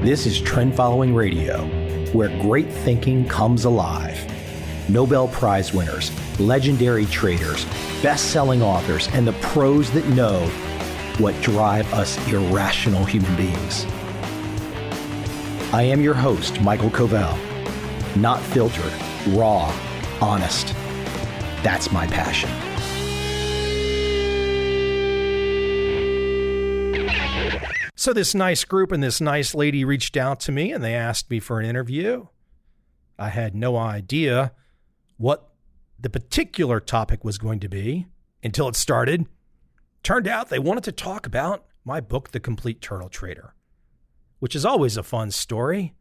This is Trend Following Radio, where great thinking comes alive. Nobel Prize winners, legendary traders, best-selling authors, and the pros that know what drive us irrational human beings. I am your host, Michael Covel. Not filtered, raw, honest. That's my passion. So this nice group and this nice lady reached out to me and they asked me for an interview. I had no idea what the particular topic was going to be until it started. Turned out they wanted to talk about my book, The Complete Turtle Trader, which is always a fun story,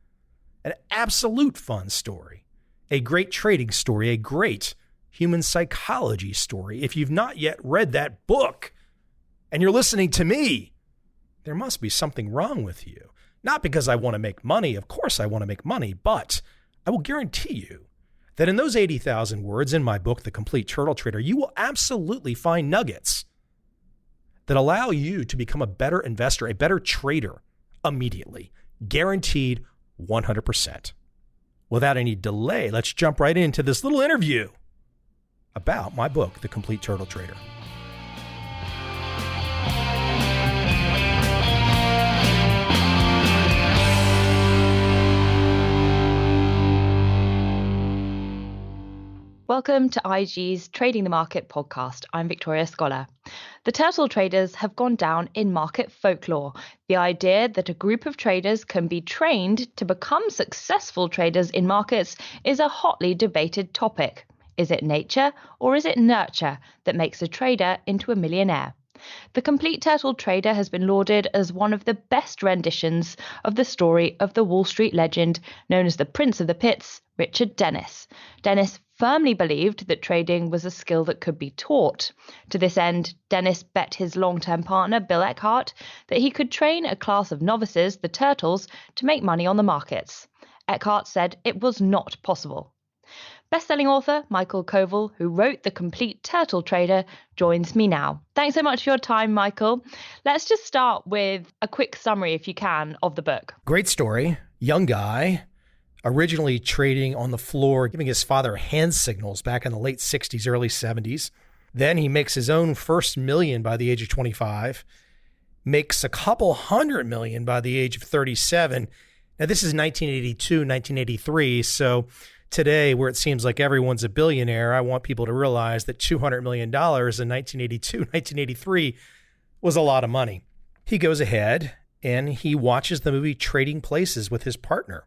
an absolute fun story, a great trading story, a great human psychology story. If you've not yet read that book and you're listening to me, there must be something wrong with you. Not because I want to make money. Of course I want to make money, but I will guarantee you that in those 80,000 words in my book, The Complete Turtle Trader, you will absolutely find nuggets that allow you to become a better investor, a better trader immediately. Guaranteed 100%. Without any delay, let's jump right into this little interview about my book, The Complete Turtle Trader. Welcome to IG's Trading the Market podcast. I'm Victoria Scholar. The turtle traders have gone down in market folklore. The idea that a group of traders can be trained to become successful traders in markets is a hotly debated topic. Is it nature or is it nurture that makes a trader into a millionaire? The Complete Turtle Trader has been lauded as one of the best renditions of the story of the Wall Street legend known as the Prince of the Pits, Richard Dennis. Dennis firmly believed that trading was a skill that could be taught. To this end, Dennis bet his long-term partner, Bill Eckhart, that he could train a class of novices, the turtles, to make money on the markets. Eckhart said it was not possible. Best-selling author Michael Covel, who wrote The Complete Turtle Trader, joins me now. Thanks so much for your time, Michael. Let's just start with a quick summary, if you can, of the book. Great story. Young guy, originally trading on the floor, giving his father hand signals back in the late 60s, early 70s. Then he makes his own first million by the age of 25, makes a couple $100 million by the age of 37. Now, this is 1982, 1983, so today, where it seems like everyone's a billionaire, I want people to realize that $200 million in 1982, 1983 was a lot of money. He goes ahead and he watches the movie Trading Places with his partner.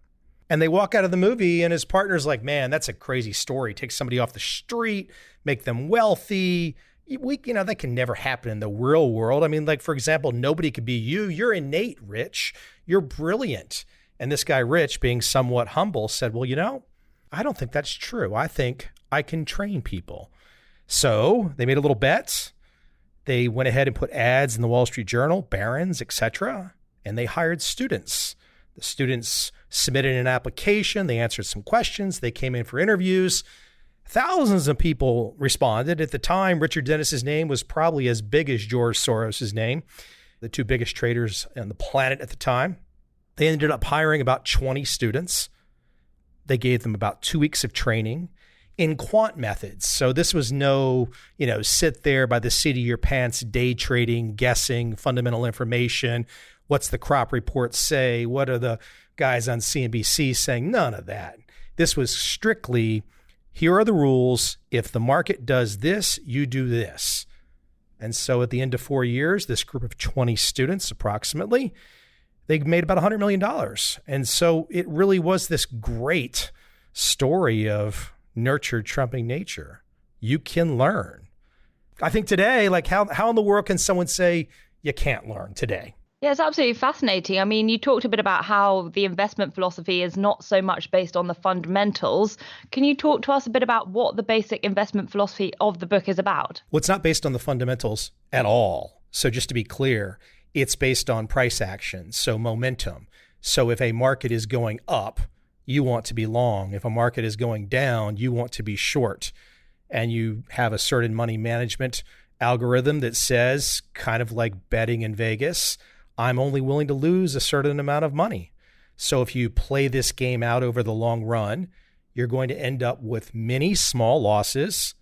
And they walk out of the movie and his partner's like, man, that's a crazy story. Take somebody off the street, make them wealthy. That can never happen in the real world. I mean, like, for example, nobody could be you. You're innate rich. You're brilliant. And this guy, Rich, being somewhat humble, said, well, I don't think that's true. I think I can train people. So they made a little bet. They went ahead and put ads in the Wall Street Journal, Barron's, etc., and they hired students. The students submitted an application. They answered some questions. They came in for interviews. Thousands of people responded. At the time, Richard Dennis's name was probably as big as George Soros's name, the two biggest traders on the planet at the time. They ended up hiring about 20 students. They gave them about 2 weeks of training in quant methods. So this was no, sit there by the seat of your pants, day trading, guessing, fundamental information. What's the crop report say? What are the guys on CNBC saying? None of that. This was strictly, here are the rules. If the market does this, you do this. And so at the end of 4 years, this group of 20 students approximately, they made about $100 million. And so it really was this great story of nurture trumping nature. You can learn. I think today, like how in the world can someone say you can't learn today? Yeah, it's absolutely fascinating. I mean, you talked a bit about how the investment philosophy is not so much based on the fundamentals. Can you talk to us a bit about what the basic investment philosophy of the book is about? Well, it's not based on the fundamentals at all. So just to be clear, it's based on price action, so momentum. So if a market is going up, you want to be long. If a market is going down, you want to be short. And you have a certain money management algorithm that says, kind of like betting in Vegas, I'm only willing to lose a certain amount of money. So if you play this game out over the long run, you're going to end up with many small losses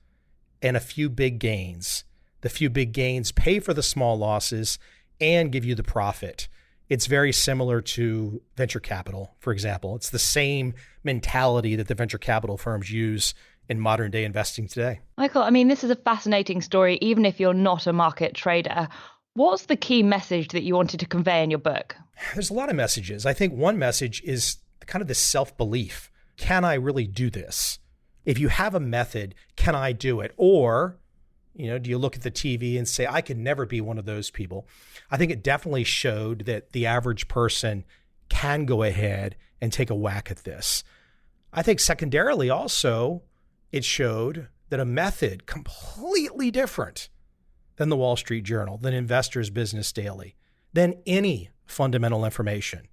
and a few big gains. The few big gains pay for the small losses and give you the profit. It's very similar to venture capital, for example. It's the same mentality that the venture capital firms use in modern day investing today. Michael, I mean, this is a fascinating story, even if you're not a market trader. What's the key message that you wanted to convey in your book? There's a lot of messages. I think one message is kind of this self-belief. Can I really do this? If you have a method, can I do it? Or, do you look at the TV and say, I could never be one of those people? I think it definitely showed that the average person can go ahead and take a whack at this. I think secondarily also, it showed that a method completely different than the Wall Street Journal, than Investors Business Daily, than any fundamental information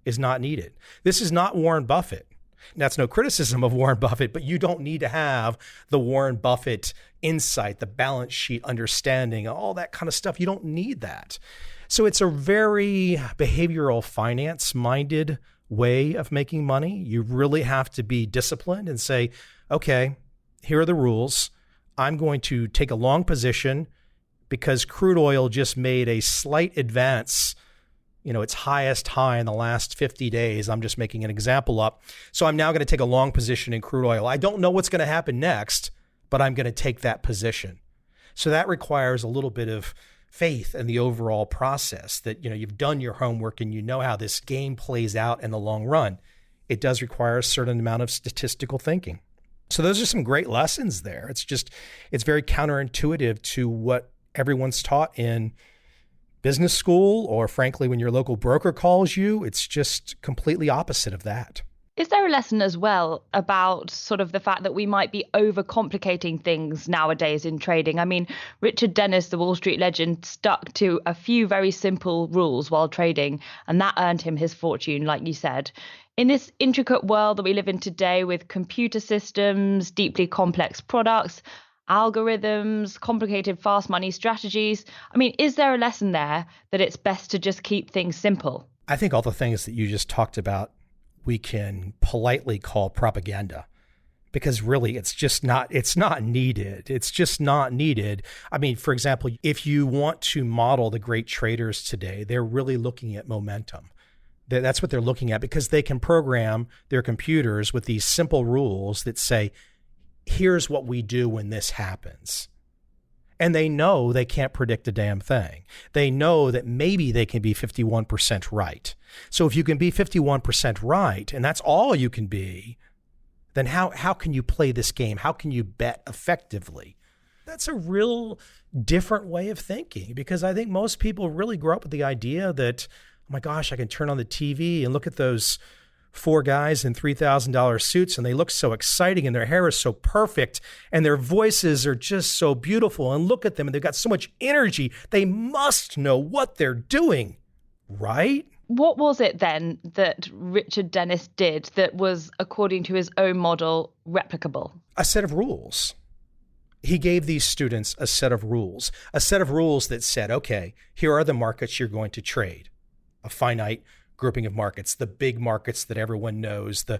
is not needed. This is not Warren Buffett. That's no criticism of Warren Buffett, but you don't need to have the Warren Buffett insight, the balance sheet understanding, all that kind of stuff. You don't need that. So it's a very behavioral finance minded way of making money. You really have to be disciplined and say, okay, here are the rules. I'm going to take a long position because crude oil just made a slight advance, its highest high in the last 50 days. I'm just making an example up. So I'm now going to take a long position in crude oil. I don't know what's going to happen next, but I'm going to take that position. So that requires a little bit of faith in the overall process that, you've done your homework and you know how this game plays out in the long run. It does require a certain amount of statistical thinking. So those are some great lessons there. It's very counterintuitive to what everyone's taught in business school, or frankly, when your local broker calls you. It's just completely opposite of that. Is there a lesson as well about sort of the fact that we might be overcomplicating things nowadays in trading? I mean, Richard Dennis, the Wall Street legend, stuck to a few very simple rules while trading, and that earned him his fortune, like you said. In this intricate world that we live in today with computer systems, deeply complex products, algorithms, complicated fast money strategies, I mean, is there a lesson there that it's best to just keep things simple? I think all the things that you just talked about, we can politely call propaganda, because really it's not needed. It's just not needed. I mean, for example, if you want to model the great traders today, they're really looking at momentum. That's what they're looking at, because they can program their computers with these simple rules that say, here's what we do when this happens. And they know they can't predict a damn thing. They know that maybe they can be 51% right. So if you can be 51% right, and that's all you can be, then how can you play this game? How can you bet effectively? That's a real different way of thinking, because I think most people really grow up with the idea that, oh my gosh, I can turn on the TV and look at those four guys in $3,000 suits, and they look so exciting, and their hair is so perfect, and their voices are just so beautiful, and look at them, and they've got so much energy. They must know what they're doing, right? What was it then that Richard Dennis did that was, according to his own model, replicable? A set of rules. He gave these students a set of rules that said, okay, here are the markets you're going to trade. A finite grouping of markets, the big markets that everyone knows, the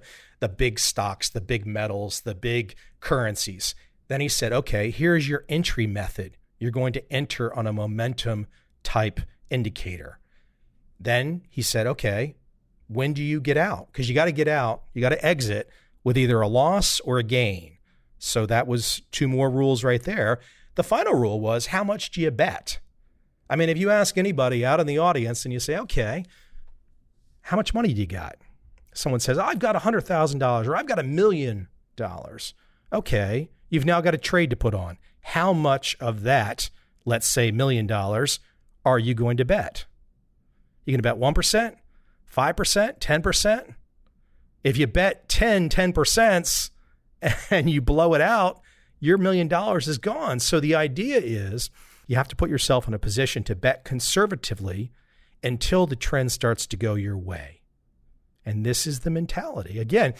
big stocks, the big metals, the big currencies. Then he said, okay, here's your entry method. You're going to enter on a momentum type indicator. Then he said, okay, when do you get out? Because you got to get out, you got to exit with either a loss or a gain. So that was two more rules right there. The final rule was, how much do you bet? I mean, if you ask anybody out in the audience and you say, okay, how much money do you got? Someone says, I've got $100,000 or I've got $1 million. Okay, you've now got a trade to put on. How much of that, let's say $1 million, are you going to bet? You going to bet 1%, 5%, 10%? If you bet 10% and you blow it out, your $1 million is gone. So the idea is you have to put yourself in a position to bet conservatively until the trend starts to go your way. And this is the mentality. Again,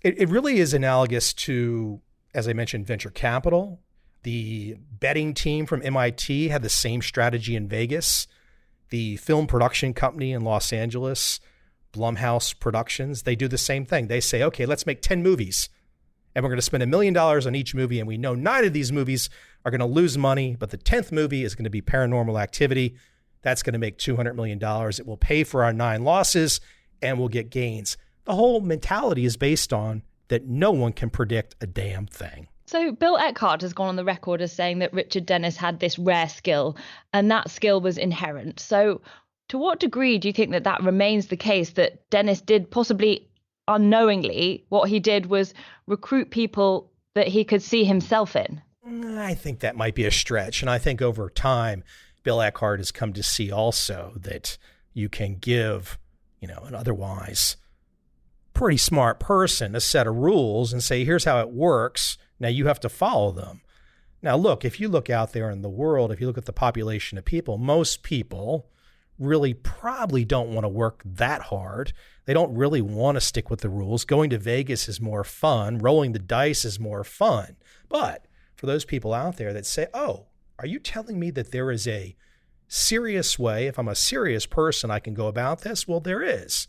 it really is analogous to, as I mentioned, venture capital. The betting team from MIT had the same strategy in Vegas. The film production company in Los Angeles Blumhouse Productions, they do the same thing. They say, okay, let's make 10 movies and we're going to spend $1 million on each movie. And we know 9 of these movies are going to lose money, but the 10th movie is going to be Paranormal Activity. That's going to make $200 million. It will pay for our 9 losses and we'll get gains. The whole mentality is based on that no one can predict a damn thing. So Bill Eckhart has gone on the record as saying that Richard Dennis had this rare skill, and that skill was inherent. So to what degree do you think that that remains the case, that Dennis did possibly unknowingly, what he did was recruit people that he could see himself in? I think that might be a stretch. And I think over time, Bill Eckhart has come to see also that you can give, an otherwise pretty smart person a set of rules and say, here's how it works. Now you have to follow them. Now, look, if you look out there in the world, if you look at the population of people, most people really probably don't want to work that hard. They don't really want to stick with the rules. Going to Vegas is more fun. Rolling the dice is more fun. But for those people out there that say, oh, are you telling me that there is a serious way, if I'm a serious person, I can go about this? Well, there is.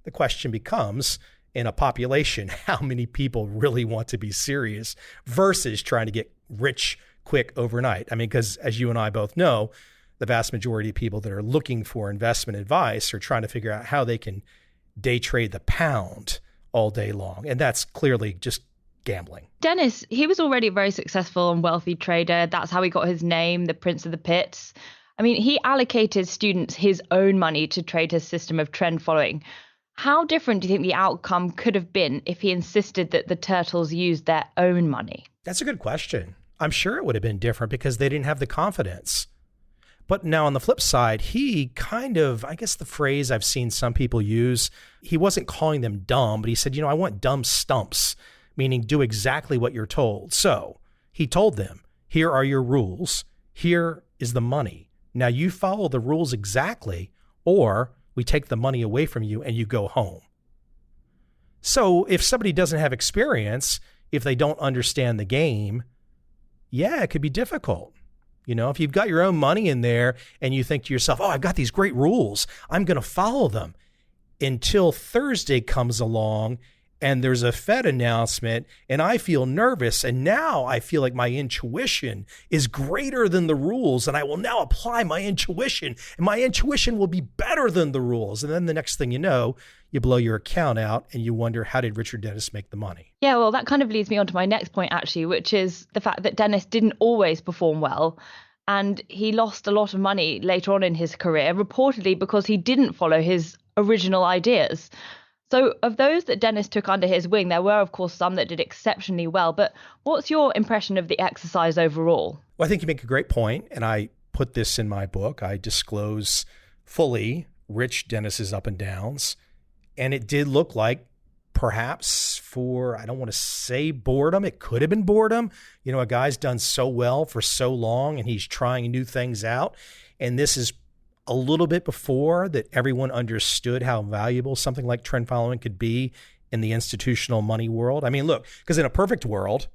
The question becomes, in a population, how many people really want to be serious versus trying to get rich quick overnight? I mean, because as you and I both know, the vast majority of people that are looking for investment advice are trying to figure out how they can day trade the pound all day long. And that's clearly just gambling. Dennis, he was already a very successful and wealthy trader. That's how he got his name, the Prince of the Pits. I mean, he allocated students his own money to trade his system of trend following. How different do you think the outcome could have been if he insisted that the turtles used their own money? That's a good question. I'm sure it would have been different because they didn't have the confidence. But now on the flip side, he kind of, I guess the phrase I've seen some people use, he wasn't calling them dumb, but he said, I want dumb stumps, meaning do exactly what you're told. So he told them, here are your rules. Here is the money. Now you follow the rules exactly, or we take the money away from you and you go home. So if somebody doesn't have experience, if they don't understand the game, yeah, it could be difficult. If you've got your own money in there and you think to yourself, oh, I've got these great rules, I'm going to follow them until Thursday comes along and there's a Fed announcement and I feel nervous. And now I feel like my intuition is greater than the rules. And I will now apply my intuition and my intuition will be better than the rules. And then the next thing you know, you blow your account out and you wonder, how did Richard Dennis make the money? Yeah, well, that kind of leads me on to my next point, actually, which is the fact that Dennis didn't always perform well. And he lost a lot of money later on in his career, reportedly because he didn't follow his original ideas. So of those that Dennis took under his wing, there were, of course, some that did exceptionally well. But what's your impression of the exercise overall? Well, I think you make a great point, and I put this in my book. I disclose fully Rich Dennis's up and downs, and it did look like perhaps for, I don't want to say boredom, it could have been boredom. A guy's done so well for so long, and he's trying new things out, and this is a little bit before that everyone understood how valuable something like trend following could be in the institutional money world. I mean, look, because in a perfect world,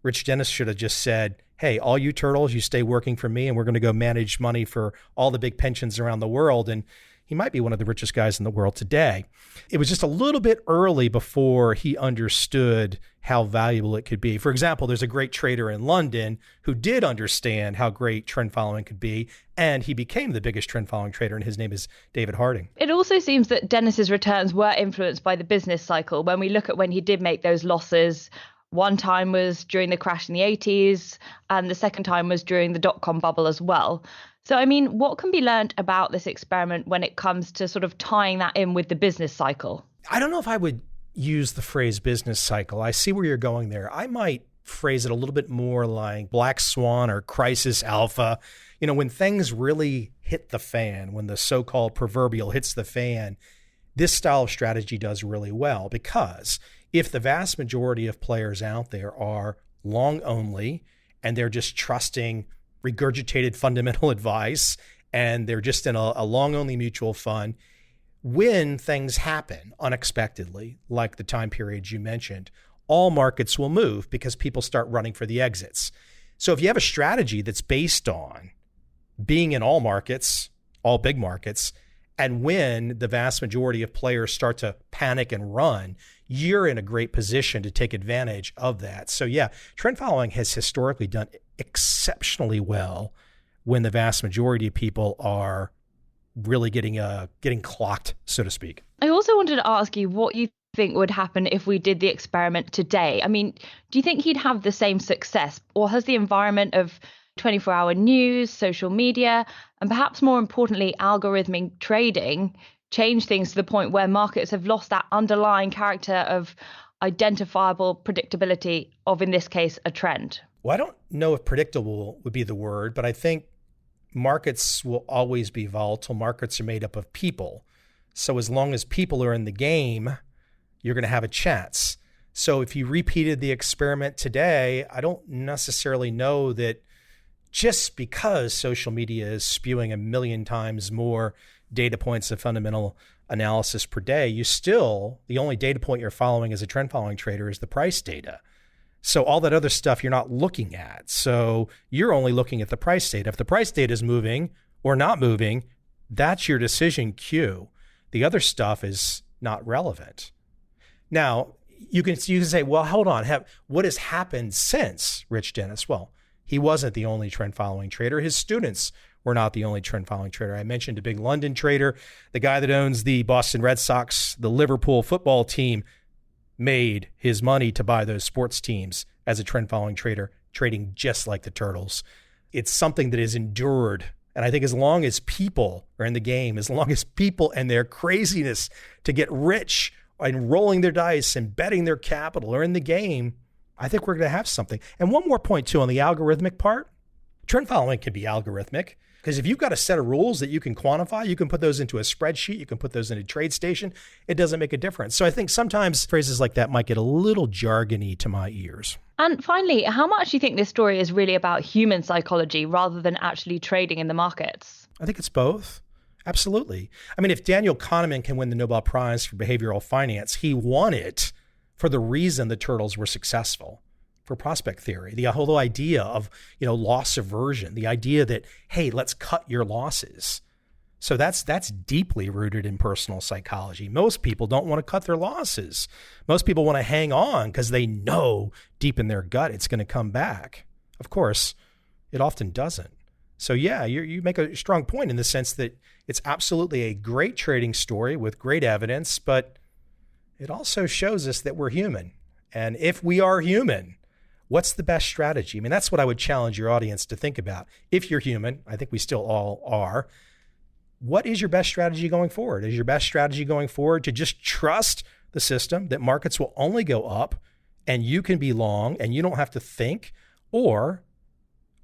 Rich Dennis should have just said, hey, all you turtles, you stay working for me and we're going to go manage money for all the big pensions around the world. And he might be one of the richest guys in the world today. It was just a little bit early before he understood how valuable it could be. For example, there's a great trader in London who did understand how great trend following could be, and he became the biggest trend following trader, and his name is David Harding. It also seems that Dennis's returns were influenced by the business cycle. When we look at when he did make those losses, one time was during the crash in the 80s, and the second time was during the dot-com bubble as well. So, I mean, what can be learned about this experiment when it comes to sort of tying that in with the business cycle? I don't know if I would use the phrase business cycle. I see where you're going there. I might phrase it a little bit more like black swan or crisis alpha. When things really hit the fan, when the so-called proverbial hits the fan, this style of strategy does really well, because if the vast majority of players out there are long only and they're just trusting regurgitated fundamental advice and they're just in a long only mutual fund, when things happen unexpectedly, like the time periods you mentioned, all markets will move because people start running for the exits. So if you have a strategy that's based on being in all markets, all big markets, And when the vast majority of players start to panic and run, you're in a great position to take advantage of that. So yeah, trend following has historically done exceptionally well when the vast majority of people are really getting clocked, so to speak. I also wanted to ask you what you think would happen if we did the experiment today. I mean, do you think he'd have the same success, or has the environment of 24-hour news, social media, and perhaps more importantly, algorithmic trading changed things to the point where markets have lost that underlying character of identifiable predictability of, in this case, a trend? Well, I don't know if predictable would be the word, but I think markets will always be volatile. Markets are made up of people. So as long as people are in the game, you're going to have a chance. So if you repeated the experiment today, I don't necessarily know that just because social media is spewing 1 million times more data points of fundamental analysis per day, the only data point you're following as a trend following trader is the price data. So all that other stuff you're not looking at. So you're only looking at the price data. If the price data is moving or not moving, that's your decision cue. The other stuff is not relevant. Now, you can say, well, hold on. What has happened since Rich Dennis? Well, he wasn't the only trend following trader. His students were not the only trend following trader. I mentioned a big London trader, the guy that owns the Boston Red Sox, the Liverpool football team, made his money to buy those sports teams as a trend following trader, trading just like the Turtles. It's something that is endured. And I think as long as people are in the game, as long as people and their craziness to get rich and rolling their dice and betting their capital are in the game, I think we're going to have something. And one more point too on the algorithmic part. Trend following can be algorithmic because if you've got a set of rules that you can quantify, you can put those into a spreadsheet, you can put those into TradeStation. It doesn't make a difference. So I think sometimes phrases like that might get a little jargony to my ears. And finally, how much do you think this story is really about human psychology rather than actually trading in the markets? I think it's both. Absolutely. I mean, if Daniel Kahneman can win the Nobel Prize for behavioral finance, he won it for the reason the turtles were successful, for prospect theory, the whole idea of, loss aversion, the idea that, hey, let's cut your losses. So that's deeply rooted in personal psychology. Most people don't want to cut their losses. Most people want to hang on because they know deep in their gut it's going to come back. Of course, it often doesn't. So yeah, you make a strong point in the sense that it's absolutely a great trading story with great evidence, but it also shows us that we're human. And if we are human, what's the best strategy? I mean, that's what I would challenge your audience to think about. If you're human, I think we still all are, what is your best strategy going forward? Is your best strategy going forward to just trust the system that markets will only go up and you can be long and you don't have to think? Or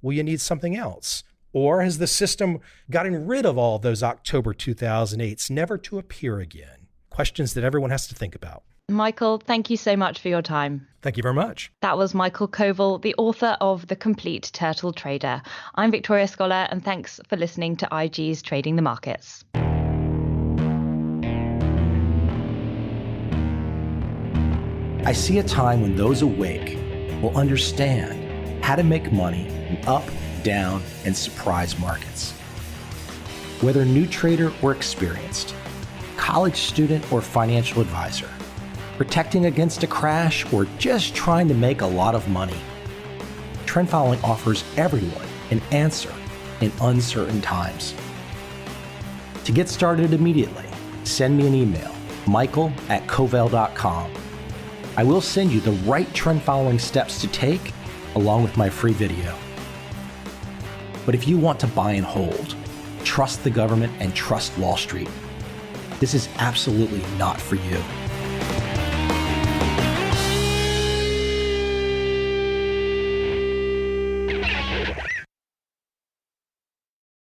will you need something else? Or has the system gotten rid of all those October 2008s, never to appear again? Questions that everyone has to think about. Michael, thank you so much for your time. Thank you very much. That was Michael Covel, the author of The Complete Turtle Trader. I'm Victoria Scholar, and thanks for listening to IG's Trading the Markets. I see a time when those awake will understand how to make money in up, down, and surprise markets. Whether new trader or experienced, college student or financial advisor, protecting against a crash or just trying to make a lot of money, trend following offers everyone an answer in uncertain times. To get started immediately, send me an email, michael@covel.com. I will send you the right trend following steps to take along with my free video. But if you want to buy and hold, trust the government and trust Wall Street, this is absolutely not for you.